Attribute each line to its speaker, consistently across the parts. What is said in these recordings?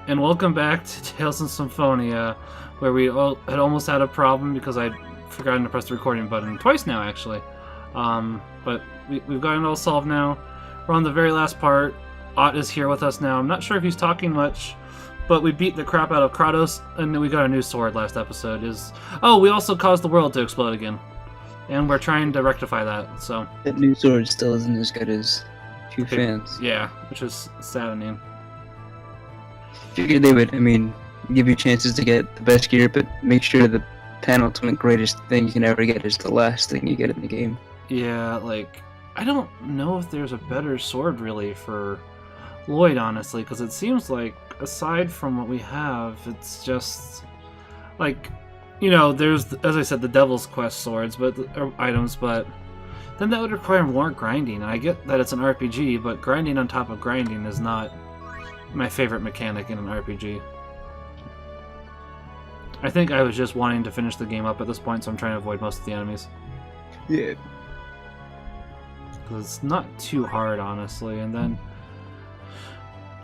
Speaker 1: and welcome back to Tales of Symphonia, where we had almost had a problem because I'd forgotten to press the recording button twice now, actually. But we've gotten it all solved now. We're on the very last part. Ott is here with us now. I'm not sure if he's talking much, but we beat the crap out of Kratos, and we got a new sword last episode. We also caused the world to explode again, and we're trying to rectify that. So
Speaker 2: that new sword still isn't as good as few fans.
Speaker 1: Yeah, which is saddening.
Speaker 2: Figured they would, give you chances to get the best gear, but make sure the penultimate greatest thing you can ever get is the last thing you get in the game.
Speaker 1: Yeah, I don't know if there's a better sword, really, for Lloyd, honestly, because it seems like, aside from what we have, it's just, there's, as I said, the Devil's Quest swords, or items, but then that would require more grinding. I get that it's an RPG, but grinding on top of grinding is not my favorite mechanic in an RPG. I think I was just wanting to finish the game up at this point, so I'm trying to avoid most of the enemies.
Speaker 2: Yeah.
Speaker 1: Because it's not too hard, honestly. And then,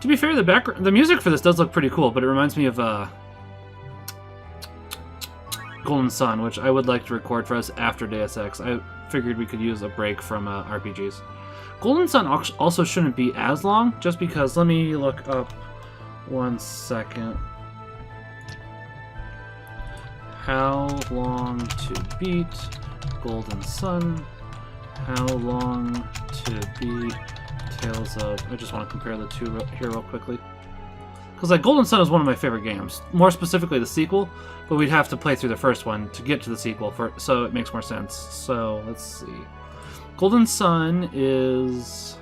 Speaker 1: to be fair, the music for this does look pretty cool, but it reminds me of Golden Sun, which I would like to record for us after Deus Ex. I figured we could use a break from RPGs. Golden Sun also shouldn't be as long, just because, let me look up 1 second. How long to beat Golden Sun? How long to beat Tales of... I just want to compare the two here real quickly. Because Golden Sun is one of my favorite games. More specifically the sequel, but we'd have to play through the first one to get to the sequel, so it makes more sense. So, let's see. Golden Sun is...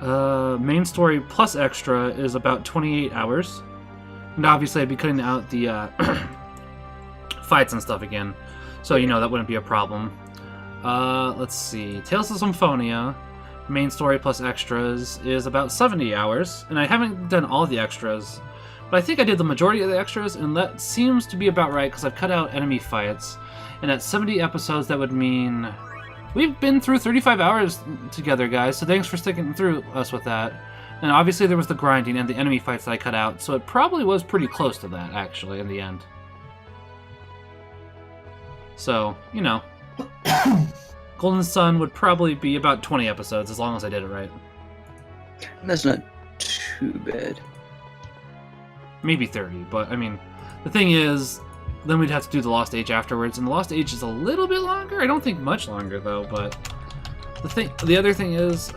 Speaker 1: main story plus extra is about 28 hours. And obviously I'd be cutting out the fights and stuff again. So, that wouldn't be a problem. Let's see. Tales of Symphonia, main story plus extras, is about 70 hours. And I haven't done all the extras, but I think I did the majority of the extras, and that seems to be about right because I've cut out enemy fights. And at 70 episodes, that would mean... We've been through 35 hours together, guys, so thanks for sticking through us with that. And obviously there was the grinding and the enemy fights that I cut out, so it probably was pretty close to that, actually, in the end. So, Golden Sun would probably be about 20 episodes, as long as I did it right.
Speaker 2: That's not too bad.
Speaker 1: Maybe 30, but, the thing is... Then we'd have to do the Lost Age afterwards, and the Lost Age is a little bit longer. I don't think much longer though. But the other thing is,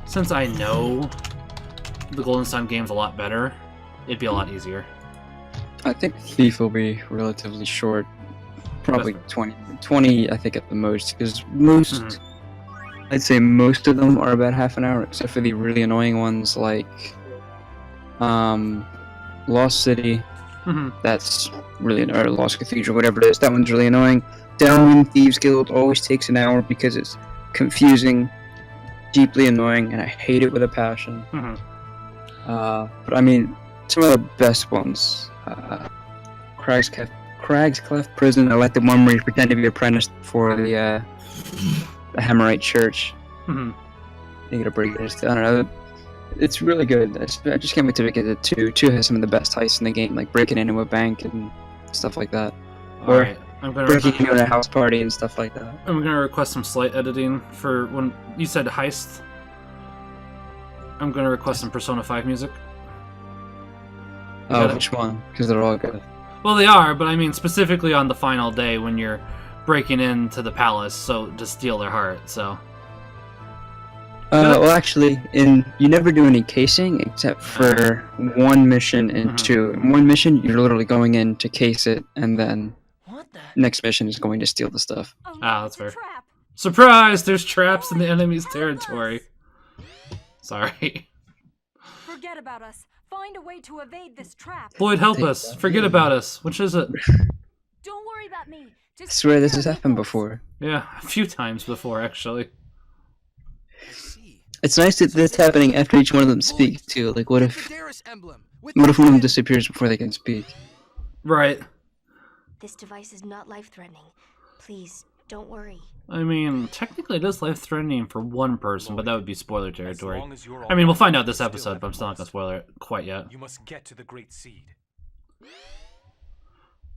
Speaker 1: since I know the Golden Sun games a lot better, it'd be a lot easier.
Speaker 2: I think Thief will be relatively short, probably 20 I think at the most, because I'd say most of them are about half an hour, except for the really annoying ones like Lost City. That's really annoying, or Lost Cathedral, whatever it is. That one's really annoying. Downwind Thieves Guild always takes an hour because it's confusing, deeply annoying, and I hate it with a passion. But some of the best ones, Crag's Cleft Prison. I like the one where you pretend to be apprenticed for the Hammerite Church. You get a break. I don't know. It's really good. I just can't wait to get it. 2 has some of the best heists in the game, like breaking into a bank and stuff like that. Or breaking into a house party and stuff like that.
Speaker 1: I'm going to request some slight editing for when you said heist. I'm going to request some Persona 5 music.
Speaker 2: Which one? Because they're all good.
Speaker 1: Well, they are, but specifically on the final day when you're breaking into the palace, to steal their heart, so...
Speaker 2: Well, actually, you never do any casing except for one mission and 2. In one mission, you're literally going in to case it, and then next mission is going to steal the stuff.
Speaker 1: That's fair. Surprise! There's traps in the enemy's territory. Sorry.
Speaker 3: Forget about us. Find a way to evade this trap.
Speaker 1: Lloyd, help us. Forget about us. Which is it?
Speaker 3: Don't worry about me.
Speaker 2: I swear this has happened before.
Speaker 1: Yeah, a few times before, actually.
Speaker 2: It's nice that that's happening after each one of them speak, too. Like, what if one of them disappears before they can speak?
Speaker 1: Right.
Speaker 3: This device is not life-threatening. Please,
Speaker 4: Don't worry.
Speaker 1: I mean, technically it is life-threatening for one person, but that would be spoiler territory.
Speaker 5: As you're
Speaker 1: I mean, we'll find out this
Speaker 5: you still
Speaker 1: episode,
Speaker 5: have
Speaker 1: but I'm still not
Speaker 5: to
Speaker 1: gonna spoil it quite yet.
Speaker 5: You must get to the Great Seed.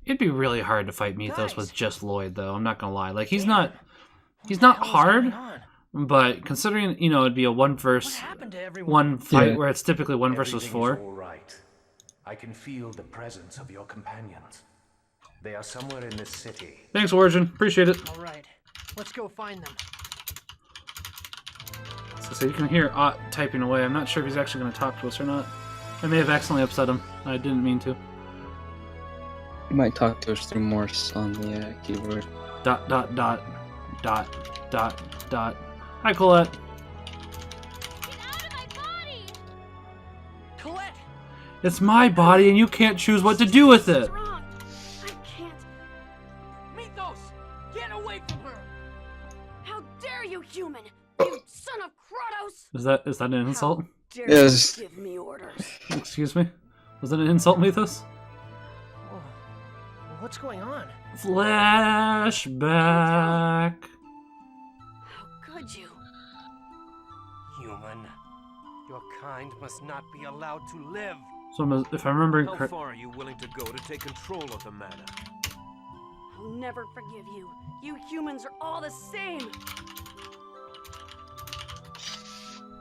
Speaker 1: It'd be really hard to fight Mythos with just Lloyd, though. I'm not gonna lie. Like, he's not hard, but considering, you know, it'd be a one fight where it's typically 1 versus 4.
Speaker 6: All right. I can feel the presence of your companions. They are somewhere in this city.
Speaker 1: Thanks, Origin. Appreciate it.
Speaker 7: All right, let's go find them.
Speaker 1: So you can hear Ott typing away. I'm not sure if he's actually going to talk to us or not. I may have accidentally upset him. I didn't mean to.
Speaker 2: You might talk to us through Morse on the keyboard. ...
Speaker 1: Hi, Colette.
Speaker 4: Get out of my body!
Speaker 7: Colette!
Speaker 1: It's my body, and you can't choose what to do with it.
Speaker 3: What's wrong? I can't.
Speaker 7: Mythos! Get away from her!
Speaker 3: How dare you, human! You son of Kratos!
Speaker 1: Is that an insult?
Speaker 3: Dare
Speaker 2: Yes.
Speaker 3: you give me orders?
Speaker 1: Excuse me? Was that an insult, Mythos?
Speaker 7: Oh, what's going on?
Speaker 1: Flashback.
Speaker 3: How could you?
Speaker 8: Human, your kind must not be allowed to live.
Speaker 1: So if I remember
Speaker 8: How
Speaker 1: correctly,
Speaker 8: far are you willing to go to take control of the manor?
Speaker 3: I'll never forgive you. You humans are all the same.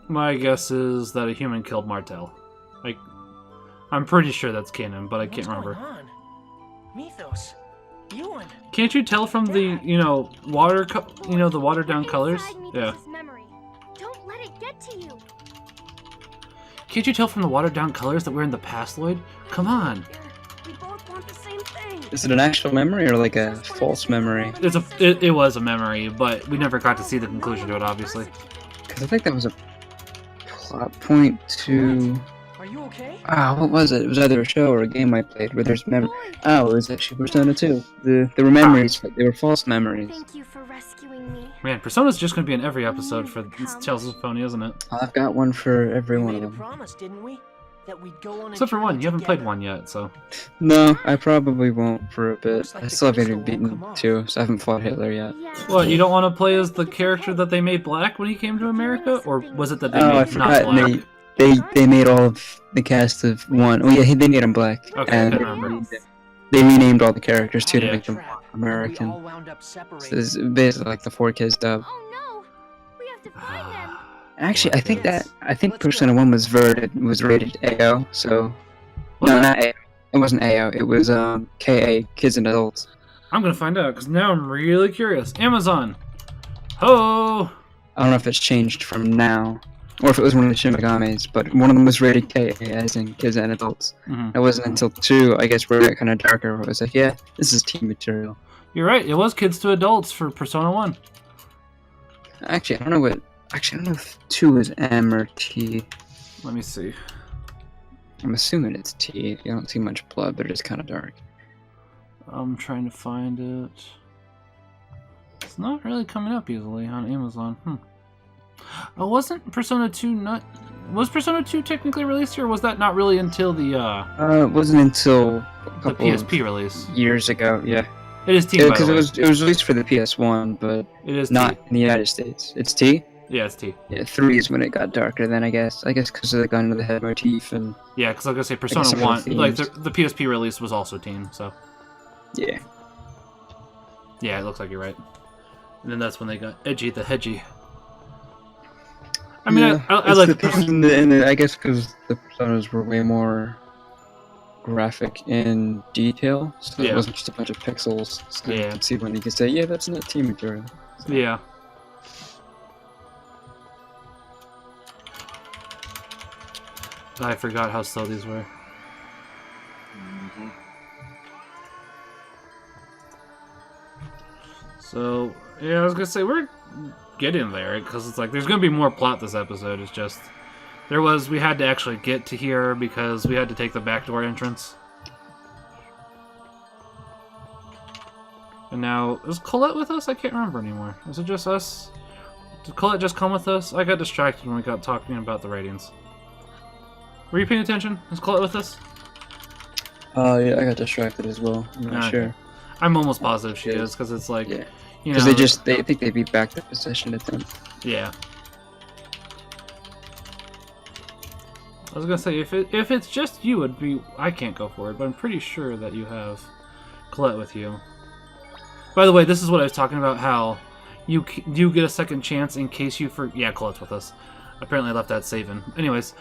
Speaker 1: my guess is that a human killed Martel. Like, I'm pretty sure that's canon, but I can't remember.
Speaker 7: What's going on? Mythos, Ewan.
Speaker 1: Can't you tell from the, the watered down colors? Yeah.
Speaker 4: Memory. Don't let it get to you.
Speaker 1: Can't you tell from the watered down colors that we're in the past, Lloyd? Come on.
Speaker 3: We both want the same thing.
Speaker 2: Is it an actual memory or like a false memory?
Speaker 1: It was a memory, but we never got to see the conclusion to it, obviously.
Speaker 2: Because I think that was a plot point to...
Speaker 7: Are you okay?
Speaker 2: What was it? It was either a show or a game I played where there's memory. Oh, it was actually Persona 2. There were memories, but they were false memories.
Speaker 4: Thank you for rescuing me.
Speaker 1: Man, Persona's just going to be in every episode for Tales of Symphonia, isn't it?
Speaker 2: I've got one for every
Speaker 7: We
Speaker 2: one
Speaker 7: made
Speaker 2: of
Speaker 7: a
Speaker 2: them.
Speaker 7: promise, didn't we? That we'd go on a
Speaker 1: Except for
Speaker 7: journey
Speaker 1: one. You haven't played
Speaker 7: together.
Speaker 1: one yet, so...
Speaker 2: No, I probably won't for a bit.
Speaker 7: Looks like
Speaker 2: I
Speaker 7: the
Speaker 2: still haven't
Speaker 7: crystal
Speaker 2: even
Speaker 7: won't
Speaker 2: beaten
Speaker 7: come off.
Speaker 2: 2, so I haven't fought Hitler yet.
Speaker 4: Yeah.
Speaker 1: What, you don't want to play as the character that they made black when he came to America? Or was it that they
Speaker 2: Oh, I
Speaker 1: made not
Speaker 2: forgot.
Speaker 1: black?
Speaker 2: They made all of the cast of one. Oh yeah, they made him black.
Speaker 1: Okay,
Speaker 2: and
Speaker 1: I remember.
Speaker 2: they renamed all the characters too to
Speaker 1: Yeah.
Speaker 2: make them
Speaker 7: Trap.
Speaker 2: American.
Speaker 7: We all wound up separated.
Speaker 2: So it's basically like the 4Kids dub.
Speaker 4: Oh no! We have to find them.
Speaker 2: Actually, I think
Speaker 7: Let's
Speaker 2: Persona
Speaker 7: go.
Speaker 2: 1 was rated AO. So no, not AO. It wasn't AO. It was KA, Kids and Adults.
Speaker 1: I'm going to find out, because now I'm really curious. Amazon! Ho!
Speaker 2: I don't know if it's changed from now, or if it was one of the Shin Megamis, but one of them was rated KA, as in Kids and Adults.
Speaker 1: Mhm.
Speaker 2: It wasn't until 2, I guess, where it got kind of darker, where it was like, yeah, this is teen material.
Speaker 1: You're right, it was kids to adults for Persona 1.
Speaker 2: Actually, I don't know if 2 is M or T.
Speaker 1: Let me see.
Speaker 2: I'm assuming it's T. You don't see much blood, but it's kind of dark.
Speaker 1: I'm trying to find it. It's not really coming up easily on Amazon. Oh, wasn't Persona 2 not... Was Persona 2 technically released here, or was that not really until the
Speaker 2: It wasn't until a
Speaker 1: the
Speaker 2: couple
Speaker 1: PSP release?
Speaker 2: of years ago, yeah.
Speaker 1: It is T, by
Speaker 2: Because
Speaker 1: the
Speaker 2: it
Speaker 1: way.
Speaker 2: was released for the PS1, but
Speaker 1: It is
Speaker 2: not
Speaker 1: T.
Speaker 2: in the United States. It's T?
Speaker 1: Yeah, it's T.
Speaker 2: Yeah, 3 is when it got darker then, I guess. I guess because of the gun to the head motif and...
Speaker 1: Yeah, because like I say,
Speaker 2: some
Speaker 1: Persona
Speaker 2: of the
Speaker 1: 1, like
Speaker 2: themes.
Speaker 1: the PSP release was also teen, so...
Speaker 2: Yeah.
Speaker 1: Yeah, it looks like you're right. And then that's when they got edgy the hedgy. I mean,
Speaker 2: Yeah,
Speaker 1: I
Speaker 2: it's
Speaker 1: like
Speaker 2: the
Speaker 1: the
Speaker 2: things in the I guess because the personas were way more graphic in detail, so
Speaker 1: Yeah.
Speaker 2: it wasn't just a bunch of pixels. So you
Speaker 1: Yeah.
Speaker 2: could see when you could say, yeah, that's not team material.
Speaker 1: Yeah. I forgot how slow these were. So, yeah, I was gonna say, we're getting there, because it's like, there's gonna be more plot this episode, it's just... we had to actually get to here, because we had to take the backdoor entrance. And now, is Colette with us? I can't remember anymore. Is it just us? Did Colette just come with us? I got distracted when we got talking about the ratings. Were you paying attention? Is Colette with us?
Speaker 2: Oh, yeah, I got distracted as well. I'm not
Speaker 1: Okay.
Speaker 2: sure.
Speaker 1: I'm almost positive she is, because it's like,
Speaker 2: Yeah.
Speaker 1: You
Speaker 2: Because
Speaker 1: know,
Speaker 2: they think they beat back the possession attempt.
Speaker 1: yeah. I was gonna say if it's just you, I can't go for it, but I'm pretty sure that you have Colette with you. By the way, this is what I was talking about. How you get a second chance in case you Colette's with us. Apparently, I left that saving. Anyways,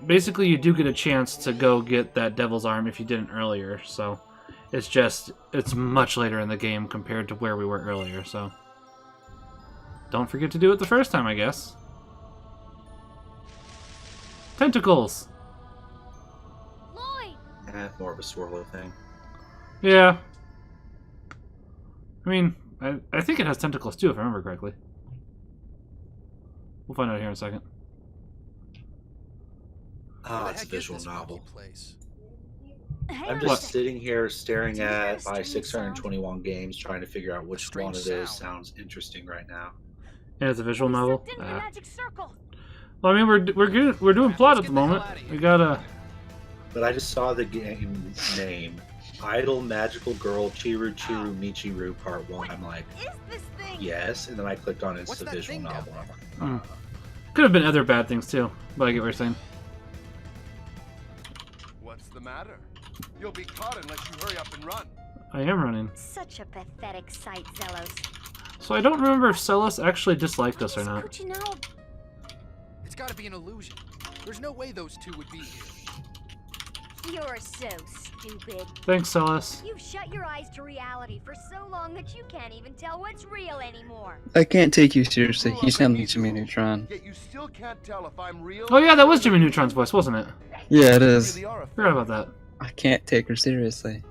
Speaker 1: basically, you do get a chance to go get that Devil's Arm if you didn't earlier. So it's much later in the game compared to where we were earlier. So don't forget to do it the first time, I guess. Tentacles!
Speaker 4: Lloyd!
Speaker 5: More of a swirlo thing.
Speaker 1: Yeah. I mean, I think it has tentacles too, if I remember correctly. We'll find out here in a second.
Speaker 5: Oh, it's a visual novel.
Speaker 3: Hey,
Speaker 5: I'm just sitting here staring at my 621 games, trying to figure out which one of those sounds interesting right now.
Speaker 1: Yeah, it's a visual novel.
Speaker 3: Into the magic circle.
Speaker 1: Well, I mean, we're doing plot at the moment. We gotta.
Speaker 5: But I just saw the game name, Idle Magical Girl Chiru Chiru Michiru Part 1. I'm like,
Speaker 3: Is this thing?
Speaker 5: yes, and then I clicked on it's a visual novel. I'm like,
Speaker 1: Could have been other bad things too, but I get what you're saying.
Speaker 8: What's the matter? You'll be caught unless you hurry up and run.
Speaker 1: I am running.
Speaker 4: Such a pathetic sight, Zelos.
Speaker 1: So I don't remember if Celis actually disliked us or not.
Speaker 3: Kuchinao.
Speaker 7: It's gotta be an illusion. There's no way those two would be here.
Speaker 4: You're so stupid.
Speaker 1: Thanks, Celis.
Speaker 4: You've shut your eyes to reality for so long that you can't even tell what's real anymore.
Speaker 2: I can't take you seriously. You sound like Jimmy Neutron.
Speaker 8: Yet you still can't tell if I'm real.
Speaker 1: Oh yeah, that was Jimmy Neutron's voice, wasn't it?
Speaker 2: Yeah, it is.
Speaker 1: Forgot about that.
Speaker 2: I can't take her seriously.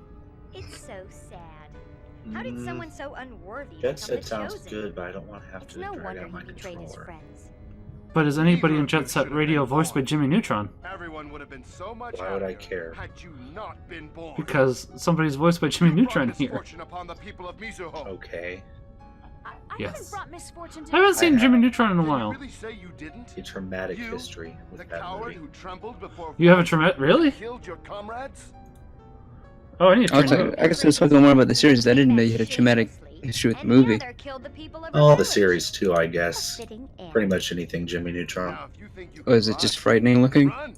Speaker 4: It's so sad. How did someone so unworthy
Speaker 5: Jet
Speaker 4: become
Speaker 5: Set
Speaker 4: the
Speaker 5: sounds
Speaker 4: chosen?
Speaker 5: good, but I don't want to have
Speaker 4: It's
Speaker 5: to
Speaker 4: no
Speaker 5: drag
Speaker 4: wonder
Speaker 5: out my
Speaker 4: he betrayed his
Speaker 5: controller.
Speaker 4: friends.
Speaker 1: But is anybody in Jet Set Radio voiced by Jimmy Neutron?
Speaker 8: Everyone would have been so much
Speaker 5: Why would I
Speaker 8: happier
Speaker 5: care?
Speaker 8: had you not been born.
Speaker 1: Because somebody's voiced by Jimmy Neutron here.
Speaker 8: Misfortune upon the people of Mizuho.
Speaker 5: Okay.
Speaker 3: I
Speaker 1: Yes.
Speaker 3: haven't brought misfortune
Speaker 1: I
Speaker 3: to
Speaker 1: haven't seen
Speaker 5: I
Speaker 1: Jimmy
Speaker 5: have.
Speaker 1: Neutron in a
Speaker 8: Can you
Speaker 1: while.
Speaker 8: really say you didn't?
Speaker 5: A traumatic
Speaker 8: You,
Speaker 5: history
Speaker 8: The
Speaker 5: with that
Speaker 8: coward
Speaker 5: movie.
Speaker 8: who trembled before
Speaker 1: You have a traumatic... Really?
Speaker 8: killed your comrades?
Speaker 1: Oh, I need to
Speaker 2: I'll
Speaker 1: turn
Speaker 2: tell,
Speaker 1: it
Speaker 2: I guess I was talking more about the series. I didn't know you had a traumatic issue with the movie.
Speaker 5: Oh, the series too, I guess.
Speaker 4: Fitting end.
Speaker 5: Pretty much anything Jimmy Neutron.
Speaker 8: Now, if you think you
Speaker 2: Oh, is
Speaker 8: can
Speaker 2: it just
Speaker 8: run,
Speaker 2: frightening looking?
Speaker 8: run.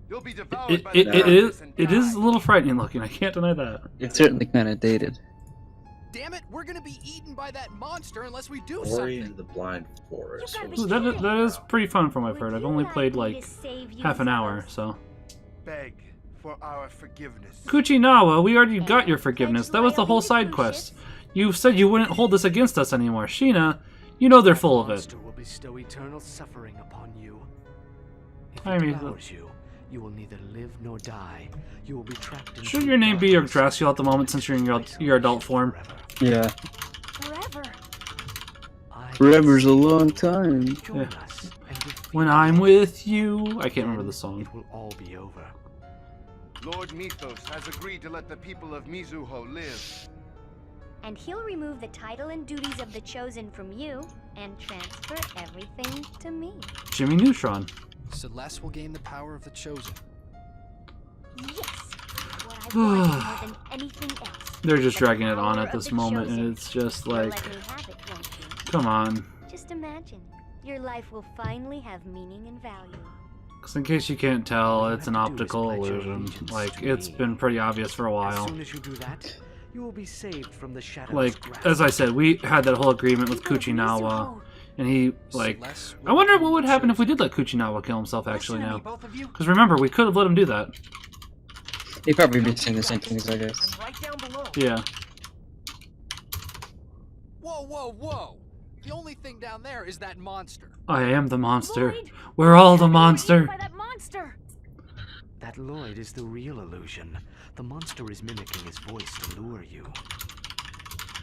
Speaker 8: You'll be devoured
Speaker 1: It,
Speaker 8: by
Speaker 1: it,
Speaker 8: the
Speaker 1: it, is,
Speaker 8: darkness and
Speaker 1: it is
Speaker 8: die.
Speaker 1: a little frightening looking, I can't deny that.
Speaker 2: It's certainly kind of dated.
Speaker 7: Damn it, we're gonna be eaten by that monster unless we do
Speaker 5: Ori
Speaker 7: something.
Speaker 5: into the Blind Forest.
Speaker 3: You gotta
Speaker 5: What
Speaker 3: be
Speaker 5: was
Speaker 1: That,
Speaker 5: that?
Speaker 1: that is pretty fun from what I've
Speaker 4: Would
Speaker 1: heard. I've
Speaker 4: you
Speaker 1: only
Speaker 4: like
Speaker 1: played
Speaker 4: me
Speaker 1: like
Speaker 4: to save you,
Speaker 1: half an hour,
Speaker 4: Zelos?
Speaker 1: so.
Speaker 8: Beg for our forgiveness.
Speaker 1: Kuchinawa, we already got your forgiveness. That was the whole side quest. You said you wouldn't hold this against us anymore. Sheena, you know they're full of it.
Speaker 9: Monster will bestow eternal suffering upon you. If
Speaker 1: I
Speaker 9: it
Speaker 1: mean,
Speaker 9: devours you, you will neither live nor die. You will be trapped in
Speaker 1: Should your name be Yggdrasil at the moment since you're in your adult form?
Speaker 2: Yeah.
Speaker 3: forever.
Speaker 2: Forever's a long time.
Speaker 9: Join
Speaker 1: Yeah.
Speaker 9: us and defeat
Speaker 1: When I'm with you... I can't remember the song.
Speaker 9: it will all be over.
Speaker 8: Lord Mythos has agreed to let the people of Mizuho live.
Speaker 4: And he'll remove the title and duties of the chosen from you and transfer everything to me.
Speaker 1: Jimmy Neutron.
Speaker 7: Celeste will gain the power of the chosen.
Speaker 4: Yes! What I wanted more than anything else.
Speaker 1: They're just
Speaker 4: The
Speaker 1: dragging it on
Speaker 4: power
Speaker 1: at
Speaker 4: of
Speaker 1: this
Speaker 4: the
Speaker 1: moment,
Speaker 4: chosen.
Speaker 1: and it's just
Speaker 4: You'll
Speaker 1: like,
Speaker 4: let me have it, won't you?
Speaker 1: come on.
Speaker 4: Just imagine. Your life will finally have meaning and value.
Speaker 1: Because in case you can't tell,
Speaker 9: All you
Speaker 1: it's an
Speaker 9: have to do is
Speaker 1: optical
Speaker 9: pledge your
Speaker 1: illusion.
Speaker 9: allegiance
Speaker 1: Like,
Speaker 9: to
Speaker 1: it's
Speaker 9: me.
Speaker 1: been pretty obvious for a
Speaker 9: As
Speaker 1: while.
Speaker 9: soon as you do that, you will be saved from the shadows.
Speaker 1: Like, as I said, we had that whole agreement with Kuchinawa, and he, like...
Speaker 7: Celeste
Speaker 1: I
Speaker 7: will
Speaker 1: wonder
Speaker 7: gain
Speaker 1: what
Speaker 7: the
Speaker 1: would happen if we
Speaker 7: chosen.
Speaker 1: did let Kuchinawa kill himself, actually,
Speaker 8: Listen to
Speaker 1: now.
Speaker 8: me, both of you.
Speaker 1: Because remember, we could have let him do that.
Speaker 2: He'd probably be saying the same things, I guess.
Speaker 8: I'm right down below.
Speaker 1: Yeah.
Speaker 7: Whoa, whoa, whoa! The only thing down there is that monster.
Speaker 1: I am the monster.
Speaker 3: Lloyd,
Speaker 1: We're all the
Speaker 3: you're eaten
Speaker 1: monster.
Speaker 3: by that monster.
Speaker 9: That Lloyd is the real illusion. The monster is mimicking his voice to lure you.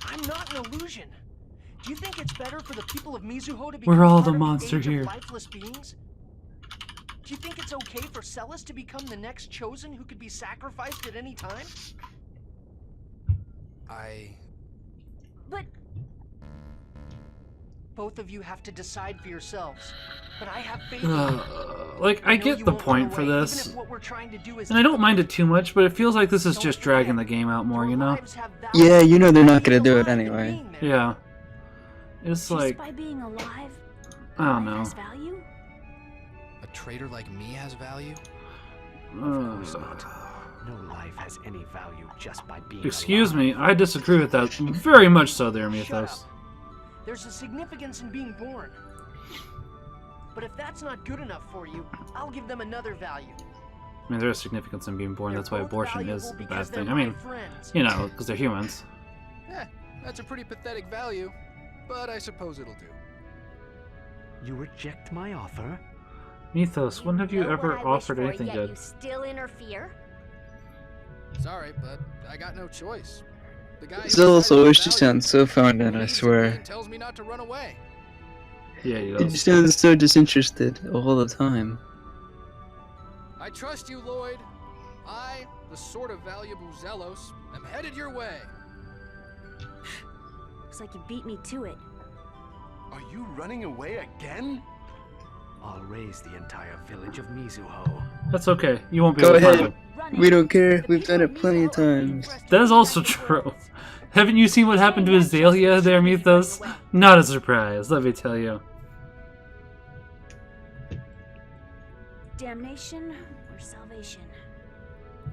Speaker 10: I'm not an illusion. Do you think it's better for the people of Mizuho to be
Speaker 1: We're all
Speaker 10: part
Speaker 1: the
Speaker 10: of
Speaker 1: monster
Speaker 10: age of
Speaker 1: here.
Speaker 10: lifeless beings? Do you think it's okay for Celis to become the next chosen who could be sacrificed at any time?
Speaker 7: I...
Speaker 3: But
Speaker 10: Both of you have to decide for yourselves. But I have faith.
Speaker 1: Like, I get
Speaker 10: you
Speaker 1: the
Speaker 10: won't
Speaker 1: point
Speaker 10: run
Speaker 1: for
Speaker 10: away,
Speaker 1: this,
Speaker 10: even if what we're trying to do is
Speaker 1: and I don't mind it too much, but it feels like this is just dragging the game out more, you know?
Speaker 2: Yeah, you know they're not gonna do it anyway.
Speaker 1: Yeah. It's
Speaker 3: Just
Speaker 1: like,
Speaker 3: by being alive,
Speaker 1: I don't know.
Speaker 3: has value?
Speaker 7: A traitor like me has value?
Speaker 9: Of course not. No life has any value just by being
Speaker 1: Excuse
Speaker 9: alive.
Speaker 1: me, I disagree with that very much so there,
Speaker 10: Shut
Speaker 1: Mythos.
Speaker 10: up. There's a significance in being born. But if that's not good enough for you, I'll give them another value.
Speaker 1: I mean, there is significance in being born,
Speaker 10: They're
Speaker 1: that's why
Speaker 10: both
Speaker 1: abortion is
Speaker 10: valuable
Speaker 1: a bad
Speaker 10: because
Speaker 1: thing.
Speaker 10: they're
Speaker 1: I mean,
Speaker 10: my friends.
Speaker 1: you know, because they're humans.
Speaker 7: That's a pretty pathetic value, but I suppose it'll do.
Speaker 9: You reject my offer?
Speaker 1: Mythos, when have you
Speaker 4: Know what
Speaker 1: ever
Speaker 4: I wish
Speaker 1: offered
Speaker 4: for,
Speaker 1: anything
Speaker 4: yet
Speaker 1: good?
Speaker 4: You still interfere?
Speaker 7: Sorry, but I got no choice. The guy who
Speaker 2: Zealous
Speaker 7: decided
Speaker 2: always
Speaker 7: the
Speaker 2: just
Speaker 7: value
Speaker 2: sounds so founded, I
Speaker 7: believes in me
Speaker 2: swear.
Speaker 7: and tells me not to run away.
Speaker 1: Yeah, he
Speaker 2: He
Speaker 1: does.
Speaker 2: just sounds so disinterested all the time.
Speaker 7: I trust you, Lloyd. I, the sort of valuable Zelos, am headed your way.
Speaker 3: Looks like you beat me to it.
Speaker 8: Are you running away again?
Speaker 9: I'll raise the entire village of Mizuho.
Speaker 1: That's okay. You won't be
Speaker 2: Go
Speaker 1: able to find
Speaker 2: ahead.
Speaker 1: him.
Speaker 2: We don't care. We've done it plenty of times.
Speaker 1: That is also true. Haven't you seen what happened to Azalea there, Mythos? Not a surprise, let me tell you.
Speaker 3: Damnation or salvation?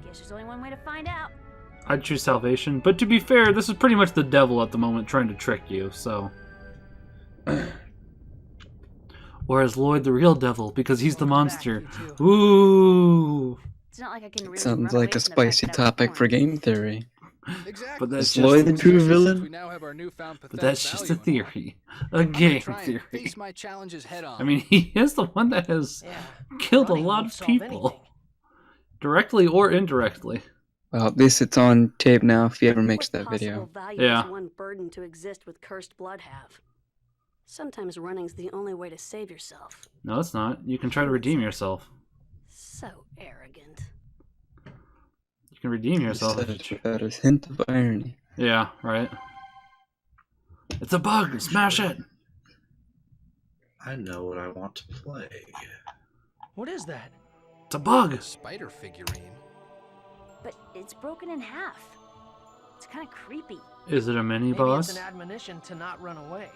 Speaker 3: Guess there's only one way to find out.
Speaker 1: I'd choose salvation, but to be fair, this is pretty much the devil at the moment trying to trick you, so... Or is Lloyd the real devil, because he's the monster? Ooh!
Speaker 3: It's not like I can really
Speaker 2: Sounds
Speaker 3: run
Speaker 2: like
Speaker 3: away
Speaker 2: a
Speaker 3: from the fact
Speaker 2: spicy
Speaker 3: that I was
Speaker 2: topic for
Speaker 3: born.
Speaker 2: game theory.
Speaker 7: Exactly.
Speaker 1: But that's
Speaker 2: Is
Speaker 1: just,
Speaker 2: Lloyd the true
Speaker 7: Especially since we
Speaker 2: villain?
Speaker 7: now have our newfound
Speaker 1: but
Speaker 7: pathetic
Speaker 1: that's just a
Speaker 7: value in mind.
Speaker 1: theory. A
Speaker 7: I'm gonna
Speaker 1: game
Speaker 7: try and
Speaker 1: theory.
Speaker 7: face my challenges head on.
Speaker 1: I mean, he is the one that has
Speaker 10: Yeah.
Speaker 1: killed a
Speaker 10: Running
Speaker 1: lot
Speaker 10: won't
Speaker 1: of
Speaker 10: solve
Speaker 1: people.
Speaker 10: anything.
Speaker 1: Directly or indirectly.
Speaker 2: Well, at least it's on tape now if he ever makes
Speaker 3: What
Speaker 2: that video.
Speaker 3: possible value
Speaker 1: Yeah.
Speaker 3: does one burden to exist with cursed blood have? Sometimes running's the only way to save yourself.
Speaker 1: No, it's not. You can try to redeem yourself.
Speaker 3: So arrogant.
Speaker 1: You can redeem yourself.
Speaker 2: Such about a hint of irony.
Speaker 1: Yeah, right. It's a bug! Smash it!
Speaker 5: I know what I want to play.
Speaker 10: What is that?
Speaker 1: It's a bug!
Speaker 7: Spider figurine.
Speaker 3: But it's broken in half. It's kind of creepy.
Speaker 1: Is it a mini
Speaker 10: Maybe
Speaker 1: boss?
Speaker 10: it's an admonition to not run away.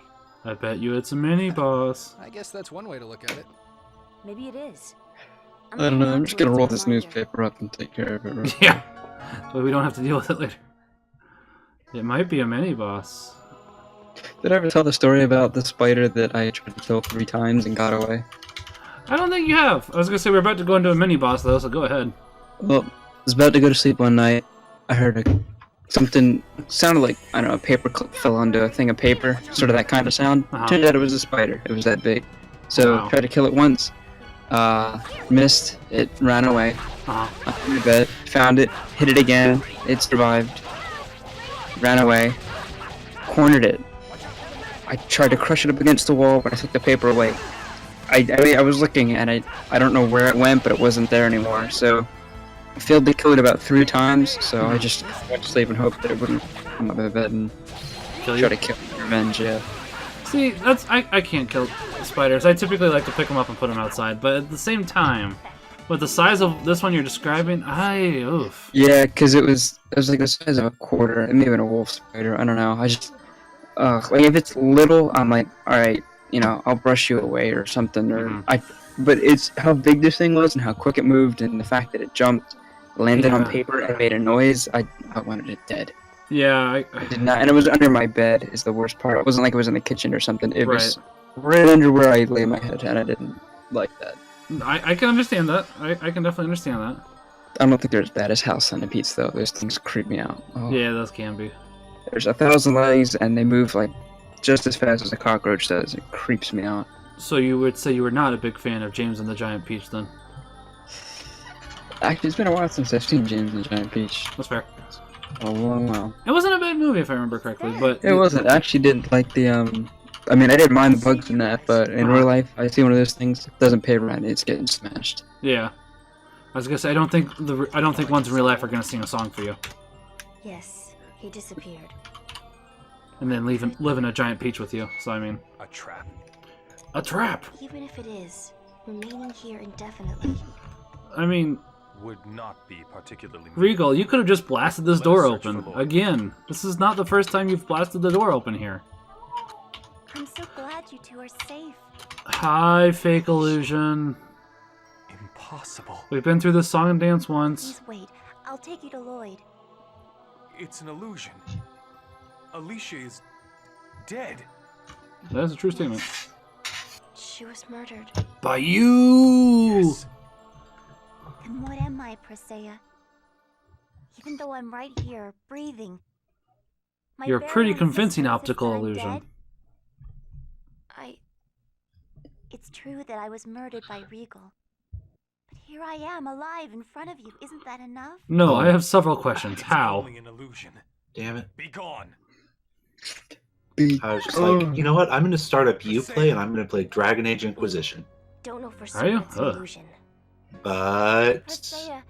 Speaker 1: I bet you it's a mini boss.
Speaker 7: I guess that's one way to look at it.
Speaker 3: Maybe it is.
Speaker 2: I don't know, I'm just gonna roll this newspaper up and take care of it real quick.
Speaker 1: Yeah. But we don't have to deal with it later. It might be a mini boss.
Speaker 2: Did I ever tell the story about the spider that I tried to kill 3 times and got away?
Speaker 1: I don't think you have. I was gonna say we're about to go into a mini boss though, so go ahead.
Speaker 2: Well, I was about to go to sleep one night. I heard something sounded like, I don't know, a paper clip fell onto a thing of paper, sort of that kind of sound.
Speaker 1: Uh-huh.
Speaker 2: Turned out it was a spider. It was that big. So
Speaker 1: Wow.
Speaker 2: tried to kill it once. Missed. It ran away.
Speaker 1: Uh-huh.
Speaker 2: Under the bed. Found it. Hit it again. It survived. Ran away. Cornered it. I tried to crush it up against the wall, but I took the paper away. I was looking and I don't know where it went, but it wasn't there anymore. So I failed to kill it about 3 times. So I just went to sleep and hoped that it wouldn't come up out of bed and
Speaker 1: Kill
Speaker 2: try
Speaker 1: you?
Speaker 2: to kill it in revenge. Yeah.
Speaker 1: See, that's I can't kill spiders. I typically like to pick them up and put them outside, but at the same time, with the size of this one you're describing, oof.
Speaker 2: Yeah, because it was like the size of a quarter, and maybe even a wolf spider. I don't know. I just like if it's little, I'm like, all right, you know, I'll brush you away or something. Or but it's how big this thing was and how quick it moved, and the fact that it jumped, landed on
Speaker 1: Yeah.
Speaker 2: paper, and made a noise. I wanted it dead.
Speaker 1: Yeah,
Speaker 2: I did not, and it was under my bed. Is the worst part. It wasn't like it was in the kitchen or something. It was
Speaker 1: Right.
Speaker 2: right under where I lay my head, and I didn't like that.
Speaker 1: I can understand that. I can definitely understand that.
Speaker 2: I don't think they're as bad as house centipedes though. Those things creep me out. Oh.
Speaker 1: Yeah, those can be.
Speaker 2: There's 1,000 legs, and they move like just as fast as a cockroach does. It creeps me out.
Speaker 1: So you would say you were not a big fan of James and the Giant Peach then?
Speaker 2: Actually, it's been a while since I've seen James and the Giant Peach.
Speaker 1: That's fair.
Speaker 2: A long while.
Speaker 1: It wasn't a bad movie if I remember correctly, but
Speaker 2: It wasn't. I actually didn't like the I mean, I didn't mind the bugs in that, but in real life, I see one of those things. It doesn't pay rent. It's getting smashed.
Speaker 1: Yeah. I was gonna say I don't think ones in real life are gonna sing a song for you.
Speaker 4: Yes, he disappeared.
Speaker 1: and then live in a giant peach with you. So I mean,
Speaker 6: A trap.
Speaker 1: a trap.
Speaker 4: Even if it is, remaining here indefinitely.
Speaker 1: I mean,
Speaker 6: Would not be particularly.
Speaker 1: Regal, you could have just blasted this
Speaker 6: Let us
Speaker 1: door
Speaker 6: search
Speaker 1: open
Speaker 6: for Lloyd.
Speaker 1: again. This is not the first time you've blasted the door open here.
Speaker 4: I'm so glad you two are safe.
Speaker 1: Hi, fake illusion.
Speaker 6: Impossible.
Speaker 1: We've been through this song and dance once.
Speaker 4: Please wait. I'll take you to Lloyd.
Speaker 6: It's an illusion. Alicia is dead.
Speaker 1: That is a true statement.
Speaker 4: She was murdered.
Speaker 1: By you!
Speaker 6: Yes.
Speaker 4: And what am I, Presea? Even though I'm right here, breathing. My
Speaker 1: You're a
Speaker 4: very
Speaker 1: pretty
Speaker 4: own
Speaker 1: convincing
Speaker 4: sister
Speaker 1: optical
Speaker 4: insists that I'm
Speaker 1: illusion.
Speaker 4: dead? It's true that I was murdered by Regal. But here I am, alive in front of you. Isn't that enough?
Speaker 1: No, I have several questions.
Speaker 6: It's
Speaker 1: How?
Speaker 6: only an illusion.
Speaker 5: Damn it.
Speaker 6: Be gone.
Speaker 5: I was just like, you know what? I'm going to start up Uplay and I'm going to play Dragon Age Inquisition.
Speaker 4: Don't know for
Speaker 1: Are
Speaker 4: certain
Speaker 1: you?
Speaker 4: it's an illusion.
Speaker 5: But
Speaker 4: Presea,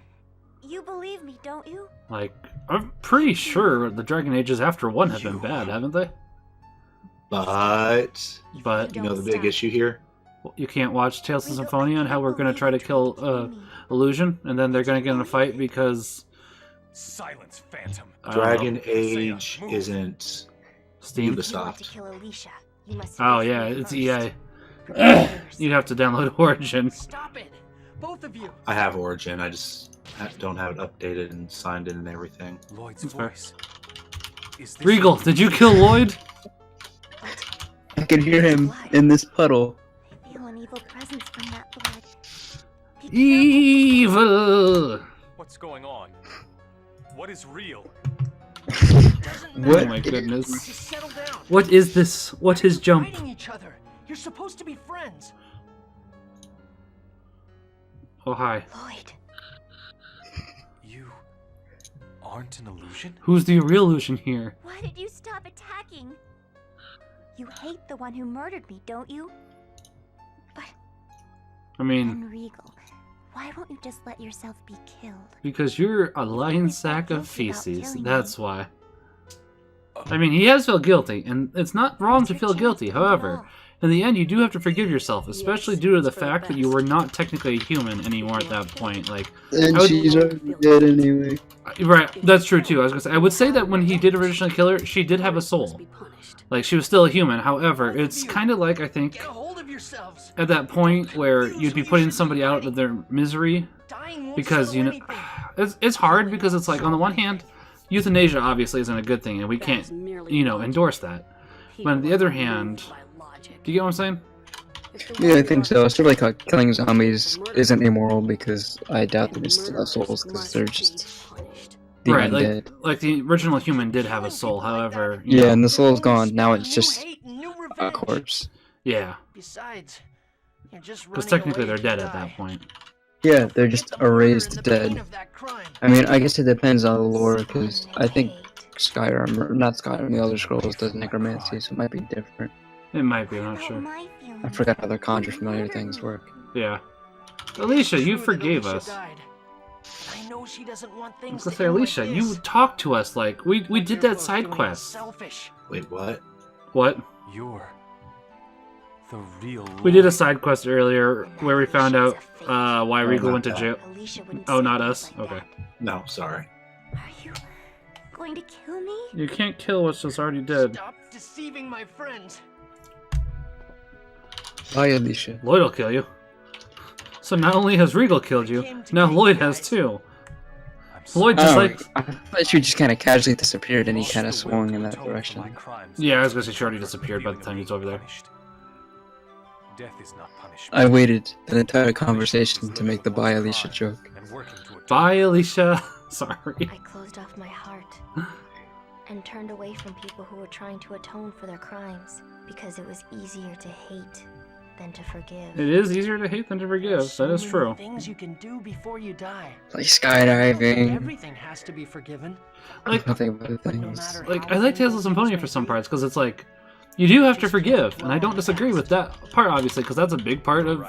Speaker 4: you believe me, don't you?
Speaker 1: Like, I'm pretty sure the Dragon Ages after 1 have been bad, haven't they?
Speaker 5: But
Speaker 1: But
Speaker 5: you know the big issue here?
Speaker 1: you can't watch Tales of Symphonia and how we're going to try to kill Illusion, and then they're going to get in a fight because...
Speaker 6: Silence, Phantom.
Speaker 1: I don't know.
Speaker 5: Dragon Age isn't
Speaker 1: Steam?
Speaker 4: If you want to
Speaker 5: Ubisoft.
Speaker 4: kill Alicia, you must
Speaker 1: Oh
Speaker 4: face
Speaker 1: yeah,
Speaker 4: me
Speaker 1: it's
Speaker 4: first.
Speaker 1: EA.
Speaker 4: First.
Speaker 1: You'd have to download Origin.
Speaker 10: Stop it! Both of you!
Speaker 5: I have Origin, I just don't have it updated and signed in and everything.
Speaker 6: Lloyd's
Speaker 1: That's fair.
Speaker 6: voice. Is this
Speaker 1: Regal, did you kill Lloyd?
Speaker 2: I can hear him in this puddle.
Speaker 4: I feel an evil presence from that blood. Be careful.
Speaker 1: Evil!
Speaker 6: What's going on? What is real?
Speaker 10: Doesn't matter.
Speaker 2: What?
Speaker 1: Oh my goodness.
Speaker 10: Just settle down.
Speaker 1: What is this? What is jump?
Speaker 10: Fighting each other. You're supposed to be friends.
Speaker 1: Oh hi.
Speaker 4: Lloyd,
Speaker 6: You aren't an illusion?
Speaker 1: Who's the real illusion here?
Speaker 4: why did you stop attacking? You hate the one who murdered me, don't you?
Speaker 1: I mean,
Speaker 4: And Regal, why won't you just let yourself be killed?
Speaker 1: because you're a lying
Speaker 4: really
Speaker 1: sack
Speaker 4: felt
Speaker 1: of
Speaker 4: guilty about
Speaker 1: feces.
Speaker 4: killing
Speaker 1: That's why. I mean, he has felt guilty, and it's not wrong
Speaker 4: It's
Speaker 1: to
Speaker 4: your
Speaker 1: feel
Speaker 4: chance
Speaker 1: guilty.
Speaker 4: to end it
Speaker 1: However,
Speaker 4: all.
Speaker 1: in the end, you do have to forgive yourself, especially
Speaker 3: Yes,
Speaker 1: due to the
Speaker 3: it's for the
Speaker 1: fact that you
Speaker 3: best.
Speaker 1: were not technically a human anymore at that point. Like,
Speaker 2: And
Speaker 1: I would-
Speaker 2: she's already dead anyway.
Speaker 1: right, that's true too. I was gonna say, I would say that when he did originally kill her, she did have a soul. Like, she was still a human. However, it's kind of like, I think,
Speaker 10: Get a hold of yourselves.
Speaker 1: at that point where you'd be putting somebody out of their misery
Speaker 10: Dying won't
Speaker 1: because,
Speaker 10: settle
Speaker 1: you know,
Speaker 10: anything.
Speaker 1: it's hard because it's like, on the one hand, euthanasia obviously isn't a good thing, and we can't, you know, endorse that. But on the other hand, do you get what I'm saying?
Speaker 2: Yeah, I think so. It's sort of like how killing zombies isn't immoral because I doubt that they still have souls because they're just the
Speaker 1: Right,
Speaker 2: undead.
Speaker 1: like the original human did have a soul, however,
Speaker 2: Yeah, and the soul's gone. Now it's
Speaker 10: New
Speaker 2: just
Speaker 10: hate and new
Speaker 2: a
Speaker 10: revenge.
Speaker 2: corpse.
Speaker 1: yeah,
Speaker 10: Besides, you're just
Speaker 1: because
Speaker 10: running
Speaker 1: technically
Speaker 10: away
Speaker 1: they're
Speaker 10: to
Speaker 1: dead
Speaker 10: die.
Speaker 1: at that point.
Speaker 2: Yeah, they're just
Speaker 10: Get the murder
Speaker 2: erased
Speaker 10: and the pain
Speaker 2: dead.
Speaker 10: of that crime.
Speaker 2: I mean, I guess it depends on the lore
Speaker 4: Someone
Speaker 2: because
Speaker 4: they
Speaker 2: I think
Speaker 4: hate.
Speaker 2: Skyrim, or not Skyrim, the Elder Scrolls does necromancy, so it might be different.
Speaker 1: It might be, I'm
Speaker 4: What
Speaker 1: not
Speaker 4: about
Speaker 1: sure.
Speaker 4: my feelings
Speaker 2: I forgot how the
Speaker 4: about
Speaker 2: conjure
Speaker 4: who
Speaker 2: familiar
Speaker 4: murdered
Speaker 2: things
Speaker 4: me?
Speaker 2: work.
Speaker 1: Yeah. Alicia, you
Speaker 10: True that
Speaker 1: forgave
Speaker 10: Alicia
Speaker 1: us.
Speaker 10: died. I know she doesn't want
Speaker 1: I was
Speaker 10: things
Speaker 1: gonna
Speaker 10: to
Speaker 1: say,
Speaker 10: end like
Speaker 1: Alicia, you
Speaker 10: this.
Speaker 1: talked to us like we
Speaker 10: But
Speaker 1: did
Speaker 10: you're
Speaker 1: that
Speaker 10: both
Speaker 1: side
Speaker 10: doing it
Speaker 1: quest.
Speaker 10: Selfish.
Speaker 5: Wait, what?
Speaker 1: What?
Speaker 6: You're the real
Speaker 1: We did a
Speaker 6: Lloyd.
Speaker 1: side quest earlier
Speaker 4: And
Speaker 1: where we
Speaker 4: Alicia
Speaker 1: found
Speaker 4: is
Speaker 1: out
Speaker 4: a fake.
Speaker 1: why
Speaker 5: Oh,
Speaker 1: Regal
Speaker 5: not
Speaker 1: went to
Speaker 5: that.
Speaker 1: jail.
Speaker 4: Alicia wouldn't
Speaker 1: Oh,
Speaker 4: say
Speaker 1: not
Speaker 4: things
Speaker 1: us?
Speaker 4: like
Speaker 1: Okay.
Speaker 4: that.
Speaker 5: No, sorry.
Speaker 4: Are you going to kill me?
Speaker 1: You can't kill what's just already dead.
Speaker 10: Stop deceiving my friends.
Speaker 2: Bye, Alicia.
Speaker 1: Lloyd will kill you. So not only has Regal killed you, now Lloyd has too.
Speaker 6: I'm
Speaker 1: Lloyd
Speaker 6: sorry.
Speaker 1: just
Speaker 2: Oh,
Speaker 1: like...
Speaker 2: I thought you just kind of casually disappeared and he
Speaker 6: Lost
Speaker 2: kind of
Speaker 6: the will
Speaker 2: swung
Speaker 6: to
Speaker 2: in that
Speaker 6: atone for
Speaker 2: direction.
Speaker 6: my crimes.
Speaker 1: Yeah, I was gonna say she already
Speaker 6: Because of
Speaker 1: disappeared by the
Speaker 6: feeling
Speaker 1: time
Speaker 6: of
Speaker 1: he was
Speaker 6: being
Speaker 1: over there.
Speaker 6: punished. Death is not punishment.
Speaker 2: I waited an entire
Speaker 6: Punishment
Speaker 2: conversation
Speaker 6: is
Speaker 2: to make
Speaker 6: living
Speaker 2: the
Speaker 6: with
Speaker 2: bye
Speaker 6: one's
Speaker 2: Alicia
Speaker 6: crime
Speaker 2: joke.
Speaker 6: and working to atone.
Speaker 1: Bye, Alicia. Sorry.
Speaker 4: I closed off my heart and turned away from people who were trying to atone for their crimes because it was easier to hate than to forgive.
Speaker 1: It is easier to hate than to forgive.
Speaker 10: So
Speaker 1: That is
Speaker 10: many
Speaker 1: true.
Speaker 10: Things you can do before you die.
Speaker 2: Like
Speaker 10: I don't think
Speaker 2: skydiving.
Speaker 10: everything has to be forgiven.
Speaker 1: Like,
Speaker 2: Nothing but
Speaker 10: But no
Speaker 2: things.
Speaker 10: matter
Speaker 1: like
Speaker 10: how
Speaker 1: I like Tales
Speaker 10: painful
Speaker 1: of Symphonia
Speaker 10: things
Speaker 1: for
Speaker 10: may
Speaker 1: some
Speaker 10: be,
Speaker 1: parts because it's like you do have to forgive, and I don't disagree with that part obviously because that's a big part of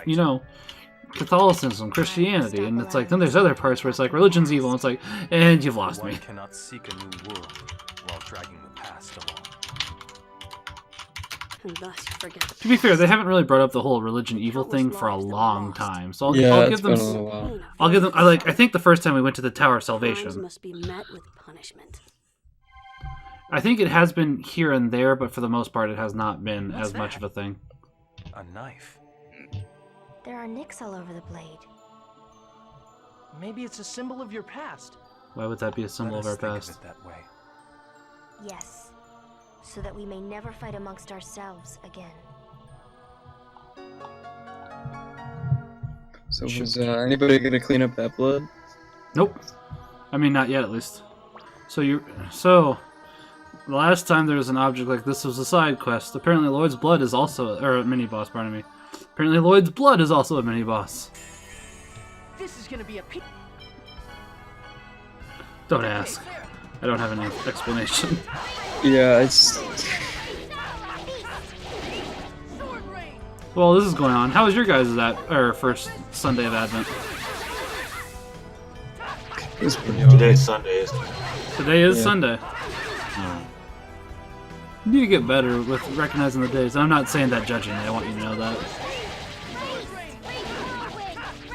Speaker 1: Catholicism, Christianity, and it's like then there's other parts where it's like religion's evil, and it's like and you've lost
Speaker 6: One
Speaker 1: me.
Speaker 6: cannot seek a new world while dragging the past along.
Speaker 3: and thus you forget the
Speaker 1: To be fair,
Speaker 3: past.
Speaker 1: they haven't really brought up the whole religion evil thing for a
Speaker 3: Countless lives that were
Speaker 1: long
Speaker 3: lost.
Speaker 1: time. So I'll
Speaker 2: Yeah,
Speaker 1: give
Speaker 2: it's
Speaker 1: them.
Speaker 2: been a little while.
Speaker 3: Pain of
Speaker 1: I'll give them.
Speaker 3: very
Speaker 1: I think the first time we went to the Tower of
Speaker 3: crimes
Speaker 1: Salvation.
Speaker 3: must be met with punishment.
Speaker 1: I think it has been here and there, but for the most part, it has not been
Speaker 6: What's
Speaker 1: as much
Speaker 6: that?
Speaker 1: of a thing.
Speaker 6: A knife.
Speaker 4: There are nicks all over the blade.
Speaker 10: Maybe it's a symbol of your past.
Speaker 1: Why would that be a symbol
Speaker 6: Let
Speaker 1: of
Speaker 6: us
Speaker 1: our
Speaker 6: think
Speaker 1: past?
Speaker 6: of it that way.
Speaker 4: Yes. So that we may never fight amongst ourselves again.
Speaker 2: So was anybody gonna clean up that blood?
Speaker 1: Nope. I mean, not yet, at least. So the last time there was an object like this was a side quest. Apparently, Lloyd's blood is also, or a mini boss. Pardon me. Apparently, Lloyd's blood is also a mini boss.
Speaker 10: This is gonna be a
Speaker 1: Don't ask. I don't have any explanation.
Speaker 2: Yeah, it's
Speaker 1: Well, this is going on. How was your guys' first Sunday of Advent?
Speaker 2: it's pretty
Speaker 5: Today's Sunday, isn't it?
Speaker 1: Today is
Speaker 2: Yeah.
Speaker 1: Sunday. You need to get better with recognizing the days. I'm not saying that judgingly. I want you to know that.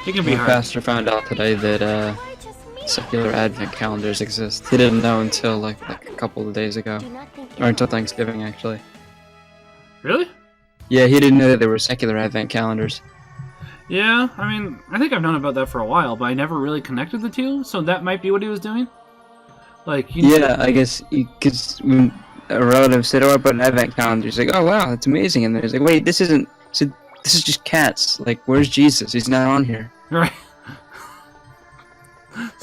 Speaker 1: It can be
Speaker 2: My
Speaker 1: hard.
Speaker 2: pastor found out today that secular advent calendars exist. He didn't know until like a couple of days ago,
Speaker 4: Do not think
Speaker 2: or until
Speaker 4: ill of
Speaker 2: Thanksgiving actually.
Speaker 1: Really?
Speaker 2: Yeah, he didn't know that there were secular advent calendars.
Speaker 1: Yeah, I mean, I think I've known about that for a while, but I never really connected the two, so that might be what he was doing. Like, you
Speaker 2: Yeah, I guess because when a relative said, "Oh, I bought an advent calendar," he's like, "Oh wow, that's amazing," and then he's like, "Wait, this isn't. This is just cats. Like, where's Jesus? He's not on here."
Speaker 1: Right.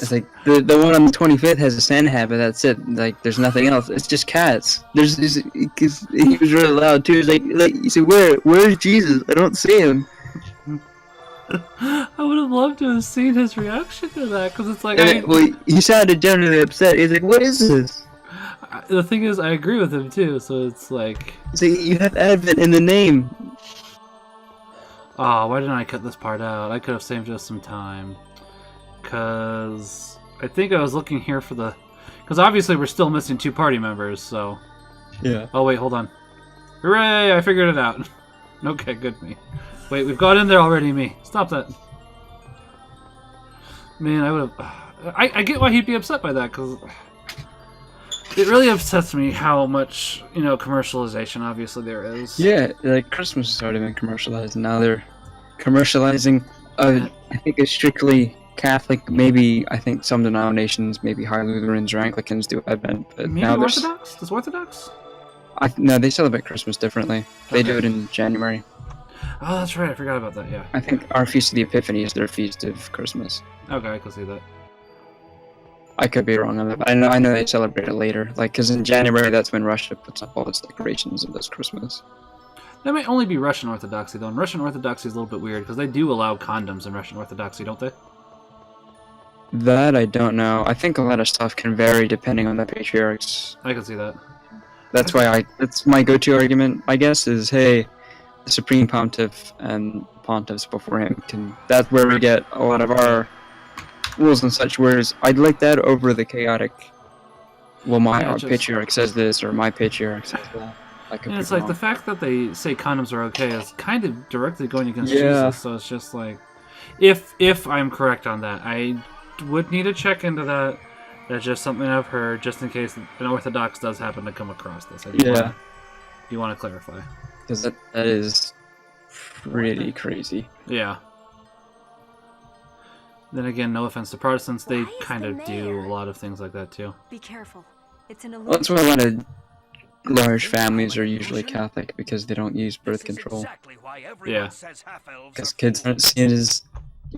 Speaker 2: It's like the one on the 25th has a Santa hat, but that's it. Like, there's nothing else. It's just cats. There's because he was really loud too. He's like he said, "Where's Jesus? I don't see him."
Speaker 1: I would have loved to have seen his reaction to that, because it's like,
Speaker 2: Well, he sounded generally upset. He's like, "What is this?"
Speaker 1: the thing is, I agree with him too, so it's like,
Speaker 2: He's like, "You have Advent in the name."
Speaker 1: oh, why didn't I cut this part out? I could have saved us some time. Because I think I was looking here for the... Because obviously we're still missing 2 party members, so...
Speaker 2: Yeah.
Speaker 1: Oh, wait, hold on. Hooray, I figured it out. Okay, good me. Wait, we've got in there already, me. Stop that. Man, I would have... I get why he'd be upset by that, because... It really upsets me how much, commercialization obviously there is.
Speaker 2: Yeah, like Christmas has already been commercialized, and now they're commercializing. I think it's strictly Catholic. Maybe I think some denominations, maybe High Lutherans or Anglicans, do Advent, but
Speaker 1: Maybe
Speaker 2: now there's.
Speaker 1: Orthodox? Does Orthodox?
Speaker 2: No, they celebrate Christmas differently. They do
Speaker 1: Okay.
Speaker 2: it in January.
Speaker 1: Oh, that's right. I forgot about that, yeah.
Speaker 2: I think our Feast of the Epiphany is their Feast of Christmas.
Speaker 1: Okay, I can see that.
Speaker 2: I could be wrong on that, but I know they celebrate it later. Like, because in January, that's when Russia puts up all its decorations and does Christmas.
Speaker 1: That might only be Russian Orthodoxy, though, and Russian Orthodoxy is a little bit weird, because they do allow condoms in Russian Orthodoxy, don't they?
Speaker 2: That I don't know. I think a lot of stuff can vary depending on the patriarchs.
Speaker 1: I can see that.
Speaker 2: That's why that's my go-to argument, I guess, is hey, the Supreme Pontiff and pontiffs before him that's where we get a lot of our rules and such, whereas I'd like that over the chaotic, well,
Speaker 1: Yeah,
Speaker 2: our
Speaker 1: just-
Speaker 2: patriarch says this, or my patriarch says that. I could
Speaker 1: And
Speaker 2: be
Speaker 1: it's like
Speaker 2: wrong.
Speaker 1: the fact that they say condoms are okay is kind of directly going against
Speaker 2: Yeah.
Speaker 1: Jesus, so it's just like... If I'm correct on that, I would need to check into that. That's just something I've heard, just in case an Orthodox does happen to come across this. I do want to clarify.
Speaker 2: Because that is pretty crazy.
Speaker 1: Yeah. Then again, no offense to Protestants, they
Speaker 3: Why is
Speaker 1: kind
Speaker 3: the
Speaker 1: of do
Speaker 3: mayor-
Speaker 1: a lot of things like that too.
Speaker 3: Be careful. It's an
Speaker 2: Well, that's why a lot of large families are usually Catholic, because they don't use birth control.
Speaker 1: Yeah.
Speaker 2: Because kids don't see it as,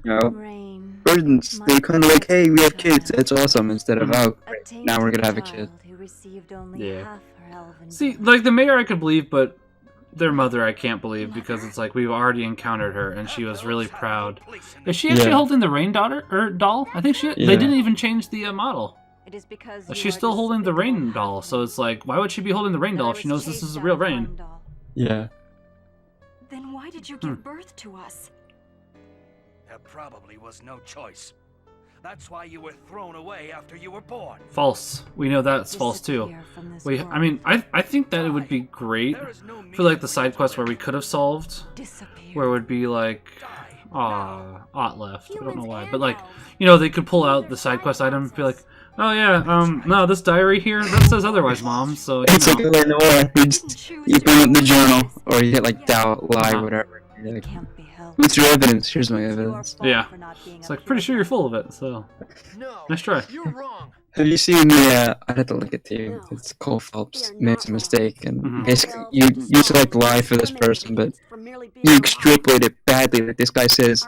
Speaker 3: rain.
Speaker 2: burdens. They're kind of like, hey, we have kids, that's awesome, instead of, oh,
Speaker 3: A
Speaker 2: great, now we're gonna have a kid.
Speaker 3: child who received only
Speaker 1: Yeah.
Speaker 3: half her elven
Speaker 1: See,
Speaker 3: birth.
Speaker 1: like the mayor I could believe, but their mother I can't believe, because it's like we've already encountered her and she was really proud. Is she actually
Speaker 2: Yeah.
Speaker 1: holding the rain doll? I think
Speaker 2: Yeah.
Speaker 1: they didn't even change the model.
Speaker 3: It is because
Speaker 1: She's still holding the rain doll, so it's like, why would she be holding the rain doll if she knows this is a real rain?
Speaker 2: Yeah.
Speaker 3: Then why did you give birth to us?
Speaker 6: There probably was no choice.
Speaker 11: That's why you were thrown away after you were born.
Speaker 1: False. We know that's false too. I mean, I think that it would be great for like the side quest where we could have solved, where it would be like, Ott left. I don't know why, but like, you know, they could pull out the side quest item and be like, oh yeah, no, this diary here that says otherwise, Mom. So
Speaker 2: it's like in the war. You bring up the journal, or you hit like doubt, lie, whatever. You're like, what's your evidence? Here's my evidence.
Speaker 1: Yeah. It's like, pretty sure you're full of it, so. Nice try.
Speaker 10: You're wrong.
Speaker 2: Have you seen the, I had to look at you, it's Cole Phelps makes a mistake, and basically, you select lie for this person, but you extrapolate it badly, like this guy says,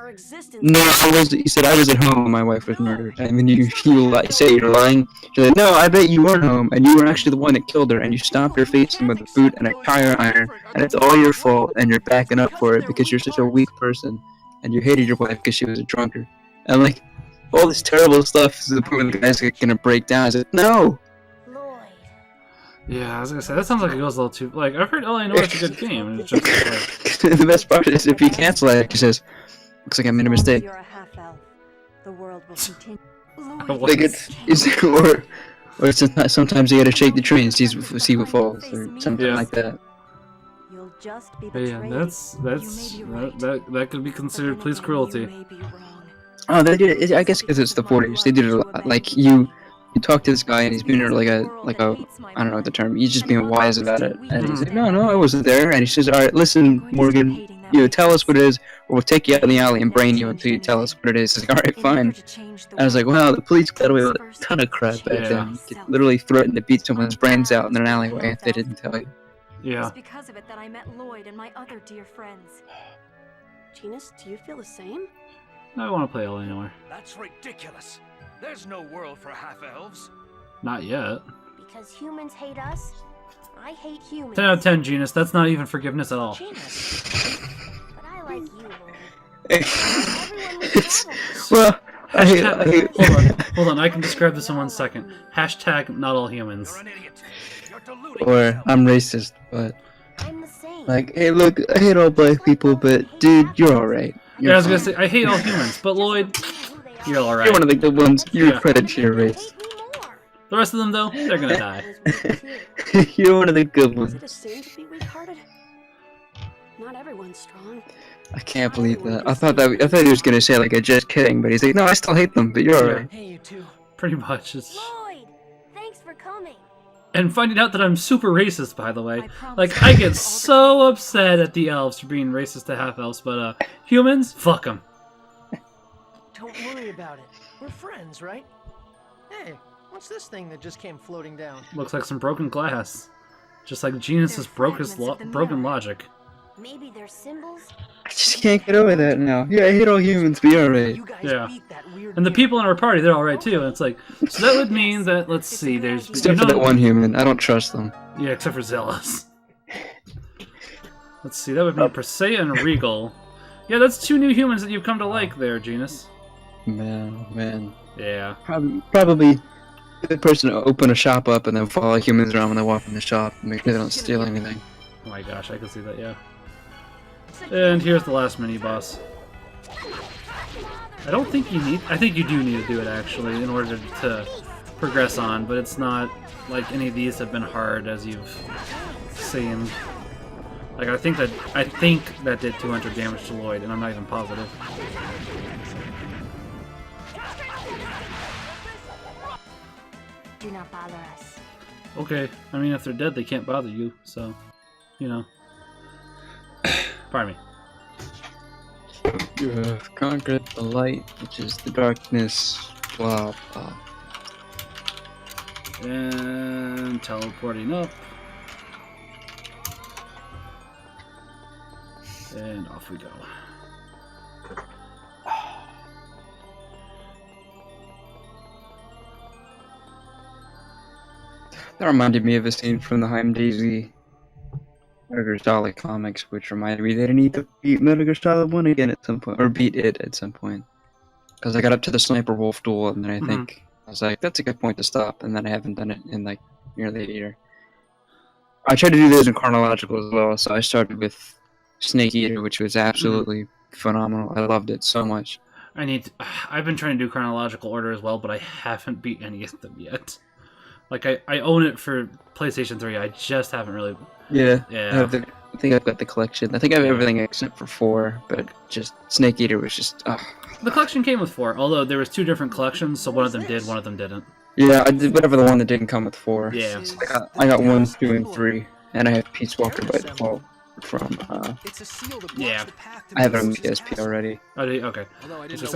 Speaker 2: no, he said I was at home when my wife was murdered, and then you say you're lying, you're like, no, I bet you weren't home, and you were actually the one that killed her, and you stomped her face in with a boot and a tire iron, and it's all your fault, and you're backing up for it because you're such a weak person, and you hated your wife because she was a drunkard, and like, all this terrible stuff is the point the guy's gonna break down. I said, no!
Speaker 1: Yeah, I was gonna say, that sounds like it goes a little too... Like, I've heard L.A. Noir's a good game, and it's just like...
Speaker 2: The best part is if you cancel it, he says, looks like I made a mistake.
Speaker 12: You're a half-elf. The world will continue.
Speaker 2: Like or sometimes you gotta shake the tree and see what falls, or something like that.
Speaker 12: You'll just be
Speaker 1: yeah, that could be considered police cruelty.
Speaker 2: Oh, they did it. I guess because it's the 40s. They did it a lot. Like you talk to this guy and he's being like a I don't know what the term. He's just being wise about it. And he's like, no, I wasn't there. And he says, all right, listen, Morgan, tell us what it is, or we'll take you out in the alley and brain you until you tell us what it is. He's like, all right, fine. And I was like, wow, the police got away with a ton of crap back then. You could literally threaten to beat someone's brains out in an alleyway if they didn't tell you.
Speaker 1: Yeah.
Speaker 12: It's because of it that I met Lloyd and my other dear friends.
Speaker 3: Genus, do you feel the same?
Speaker 1: I want to play L.A. Noire.
Speaker 11: That's ridiculous. There's no world for half-elves.
Speaker 1: Not yet.
Speaker 4: Because humans hate us, I hate humans.
Speaker 1: 10 out of 10, Genus. That's not even forgiveness at all.
Speaker 4: But I like you,
Speaker 2: Well, I hate...
Speaker 1: Hold on, I can describe this in 1 second. Hashtag not all humans.
Speaker 2: Or I'm racist, but...
Speaker 4: I'm the same.
Speaker 2: Like, hey look, I hate all black people, but dude, you're alright.
Speaker 1: Yeah, I was gonna say, I hate all humans, but Lloyd, you're alright.
Speaker 2: You're one of the good ones. You're a credit to your race.
Speaker 1: The rest of them, though, they're gonna die.
Speaker 2: You're one of the good ones.
Speaker 3: Is it assumed to be weak-hearted? Not everyone's strong.
Speaker 2: I can't believe that. I thought he was gonna say like a just kidding, but he's like, no, I still hate them, but you're alright.
Speaker 10: Hey, you too.
Speaker 1: Pretty much. It's...
Speaker 4: Lloyd, thanks for coming.
Speaker 1: And finding out that I'm super racist, by the way. Like, I get so upset at the elves for being racist to half-elves, but, humans? Fuck them.
Speaker 10: Don't worry about it. We're friends, right? Hey, what's this thing that just came floating down?
Speaker 1: Looks like some broken glass. Just like Genus's broken logic.
Speaker 4: Maybe they're symbols?
Speaker 2: I just can't get over that now. Yeah, I hate all humans, but you're alright.
Speaker 1: Yeah. And the people in our party, they're alright too. And it's like, so that would mean that, let's see, there's...
Speaker 2: Except for that one human. I don't trust them.
Speaker 1: Yeah, except for Zealous. Let's see, that would be Persea and Regal. Yeah, that's 2 new humans that you've come to like there, Genus.
Speaker 2: Man.
Speaker 1: Yeah.
Speaker 2: Probably the person to open a shop up and then follow humans around when they walk in the shop and make sure they don't steal anything.
Speaker 1: Oh my gosh, I can see that, yeah. And here's the last mini-boss. I don't think you need... I think you do need to do it, actually, in order to progress on, but it's not like any of these have been hard, as you've seen. Like, I think that did 200 damage to Lloyd, and I'm not even positive.
Speaker 4: Do not bother us.
Speaker 1: Okay, I mean, if they're dead, they can't bother you, so, you know. Pardon me.
Speaker 2: You have conquered the light, which is the darkness, blah blah.
Speaker 1: And teleporting up. And off we go.
Speaker 2: That reminded me of a scene from the Heim Daisy Metal Gear Solid comics, which reminded me that I need to beat Metal Gear Solid 1 again at some point, or beat it at some point. Because I got up to the Sniper Wolf duel, and then I think, I was like, that's a good point to stop, and then I haven't done it in like nearly a year. I tried to do those in chronological as well, so I started with Snake Eater, which was absolutely phenomenal. I loved it so much.
Speaker 1: I've been trying to do chronological order as well, but I haven't beat any of them yet. Like, I own it for PlayStation 3, I just haven't really...
Speaker 2: Yeah.
Speaker 1: Yeah.
Speaker 2: I think I've got the collection. I think I have everything except for 4, but just Snake Eater was just...
Speaker 1: The collection came with 4, although there was 2 different collections, so one of them did, one of them didn't.
Speaker 2: Yeah, I did whatever the one that didn't come with 4.
Speaker 1: Yeah.
Speaker 2: So I got 1, 2, and 3, and I have Peace Walker by default from,
Speaker 1: yeah.
Speaker 2: I have it on PSP already.
Speaker 1: Oh, okay.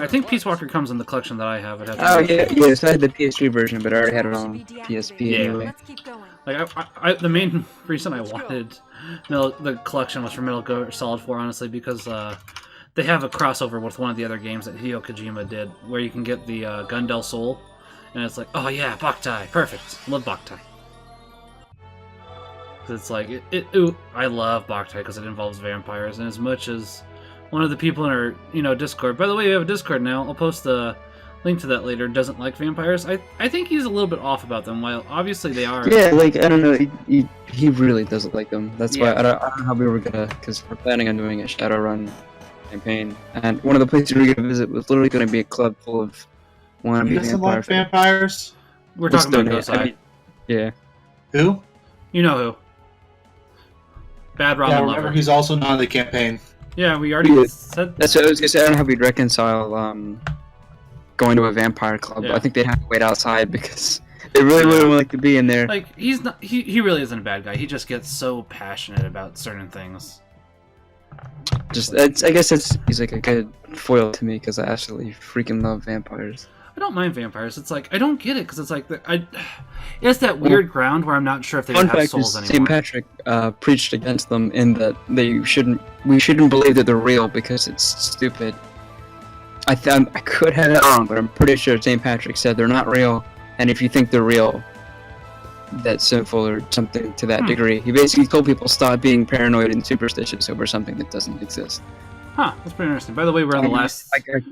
Speaker 1: I think Peace Walker comes in the collection that I have.
Speaker 2: Oh, yeah, yes, I had the PS3 version, but I already had it on PSP anyway.
Speaker 1: Like, the main reason I wanted the collection was for Metal Gear Solid 4, honestly, because they have a crossover with one of the other games that Hideo Kojima did, where you can get the Gun Del Sol, and it's like, oh yeah, Boktai, perfect. Love Boktai. It's like, I love Boktai because it involves vampires, and as much as one of the people in our, Discord, by the way, we have a Discord now, I'll post the link to that later, doesn't like vampires, I think he's a little bit off about them, while obviously they are.
Speaker 2: Yeah, like, I don't know, he really doesn't like them. That's why I don't know how we were gonna, because we're planning on doing a Shadowrun campaign, and one of the places we were gonna visit was literally gonna be a club full of wannabe vampire
Speaker 5: vampires.
Speaker 1: We're talking about Gosai.
Speaker 2: Yeah.
Speaker 5: Who?
Speaker 1: You know who. Bad Ramen Lover.
Speaker 5: Remember, he's also not in the campaign.
Speaker 1: Yeah, we already said
Speaker 2: that's what I was gonna say. I don't know how we'd reconcile going to a vampire club.
Speaker 1: Yeah.
Speaker 2: I think they'd have to wait outside because they really wouldn't like to be in there.
Speaker 1: Like, he's not. He really isn't a bad guy. He just gets so passionate about certain things.
Speaker 2: I guess he's like a good foil to me because I absolutely freaking love vampires.
Speaker 1: I don't mind vampires. It's like I don't get it because it's like it's that weird ground where I'm not sure if they would have souls anymore.
Speaker 2: St. Patrick preached against them in that we shouldn't believe that they're real because it's stupid. I could have it wrong, but I'm pretty sure St. Patrick said they're not real, and if you think they're real, that's sinful or something to that degree. He basically told people stop being paranoid and superstitious over something that doesn't exist.
Speaker 1: Huh, that's pretty interesting. By the way, we're on the last...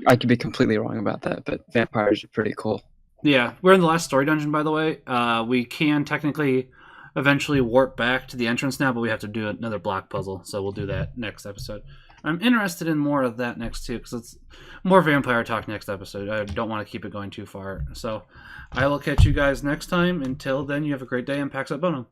Speaker 2: I could be completely wrong about that, but vampires are pretty cool.
Speaker 1: Yeah, we're in the last story dungeon, by the way. We can technically eventually warp back to the entrance now, but we have to do another block puzzle, so we'll do that next episode. I'm interested in more of that next, too, because it's more vampire talk next episode. I don't want to keep it going too far. So I will catch you guys next time. Until then, you have a great day, and Pax Ut Bonum.